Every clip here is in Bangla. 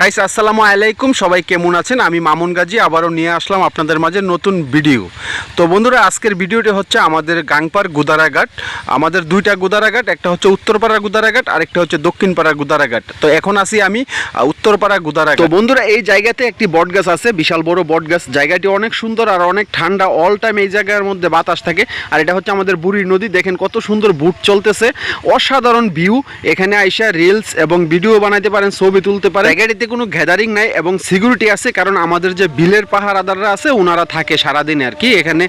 গাইস আসসালামু আলাইকুম, সবাই কেমন আছেন? আমি মামুন গাজী আবারও নিয়ে আসলাম আপনাদের মাঝে নতুন ভিডিও। তো বন্ধুরা, আজকের ভিডিওটি হচ্ছে আমাদের গাংপার গুদারাঘাট। আমাদের দুইটা গুদারাঘাট, একটা হচ্ছে উত্তরপাড়া গুদারাঘাট আর একটা হচ্ছে দক্ষিণপাড়া গুদারাঘাট। তো এখন আছি আমি উত্তরপাড়া গুদারাঘাট। তো বন্ধুরা, এই জায়গাতে একটি বট গাছ আছে, বিশাল বড় বট গাছ। জায়গাটি অনেক সুন্দর আর অনেক ঠান্ডা, অল টাইম এই জায়গার মধ্যে বাতাস থাকে। আর এটা হচ্ছে আমাদের বুড়ি নদী, দেখেন কত সুন্দর বুট চলতেছে, অসাধারণ ভিউ। এখানে আইসা রিলস এবং ভিডিও বানাইতে পারেন, ছবি তুলতে পারেন। জায়গাটিতে কোনো গ্যাদারিং নাই এবং সিকিউরিটি আছে, কারণ আমাদের যে বিলের পাহারাদাররা আছে ওনারা থাকে সারাদিন আর কি। এখানে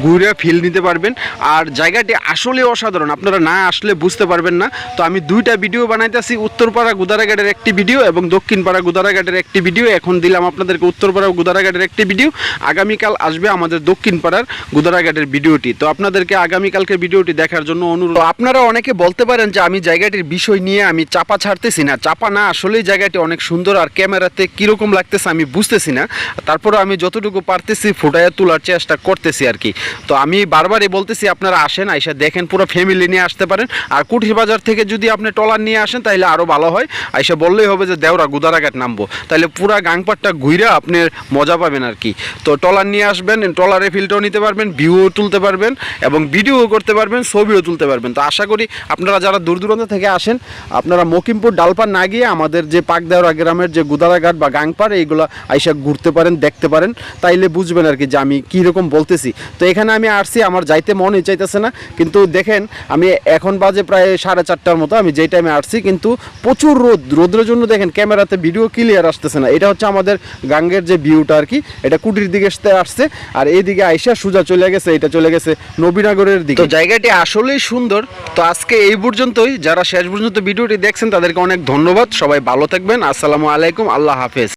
ঘুরে ফিল নিতে পারবেন। আর জায়গাটি আসলে অসাধারণ, আপনারা না আসলে বুঝতে পারবেন না। তো আমি দুইটা ভিডিও বানাইতেছি, উত্তরপাড়া গুদারাঘাটের একটি ভিডিও এবং দক্ষিণপাড়া গুদারাঘাটের একটি ভিডিও। এখন দিলাম আপনাদেরকে উত্তরপাড়া গুদারাঘাটের একটি ভিডিও, আগামীকাল আসবে আমাদের দক্ষিণপাড়ার গুদারাঘাটের ভিডিওটি। তো আপনাদেরকে আগামীকালকে ভিডিওটি দেখার জন্য অনুরোধ। আপনারা অনেকে বলতে পারেন যে আমি জায়গাটির বিষয় নিয়ে আমি চাপা ছাড়তেছি না। চাপা না, আসলেই জায়গাটি অনেক সুন্দর, আর ক্যামেরাতে কীরকম লাগতেছে আমি বুঝতেছি না। তারপরে আমি যতটুকু পারতেছি ফুটাইয়া তোলার চেষ্টা করতেছি আর কি। তো আমি বারবারই বলতেছি আপনারা আসেন, আইসা দেখেন, পুরো ফ্যামিলি নিয়ে আসতে পারেন। আর কুঠির বাজার থেকে যদি আপনি ট্রলার নিয়ে আসেন তাহলে আরও ভালো হয়। আইসা বললেই হবে যে দেওরা গুদারাঘাট নামবো, তাহলে পুরা গাংপাটটা ঘুরে আপনি মজা পাবেন আর কি। তো ট্রলার নিয়ে আসবেন, ট্রলারে ফিল্টারও নিতে পারবেন, ভিউও তুলতে পারবেন এবং ভিডিও করতে পারবেন, ছবিও তুলতে পারবেন। তো আশা করি আপনারা যারা দূর দূরান্ত থেকে আসেন, আপনারা মকিমপুর ডালপার না গিয়ে আমাদের যে পাকদেওরা গ্রামের যে গুদারাঘাট বা গাংপাড় এইগুলো আইসা ঘুরতে পারেন, দেখতে পারেন, তাইলে বুঝবেন আর কি যে আমি কীরকম বলতেছি। তো এখানে আমি আসছি, আমার যাইতে মনই চাইতেছে না, কিন্তু দেখেন আমি এখন বাজে প্রায় 4:30টার মতো, আমি যেই টাইমে আসছি, কিন্তু প্রচুর রোদের জন্য দেখেন ক্যামেরাতে ভিডিও ক্লিয়ার আসতেছে না। এটা হচ্ছে আমাদের গাঙ্গের যে ভিউটা আর কি, এটা কুটির দিকে আসছে, আর এইদিকে আইসা সোজা চলে গেছে, এটা চলে গেছে নবীনগরের দিকে। তো জায়গাটি আসলেই সুন্দর। তো আজকে এই পর্যন্তই। যারা শেষ পর্যন্ত ভিডিওটি দেখছেন তাদেরকে অনেক ধন্যবাদ। সবাই ভালো থাকবেন। আসসালামু আলাইকুম, আল্লাহ হাফেজ।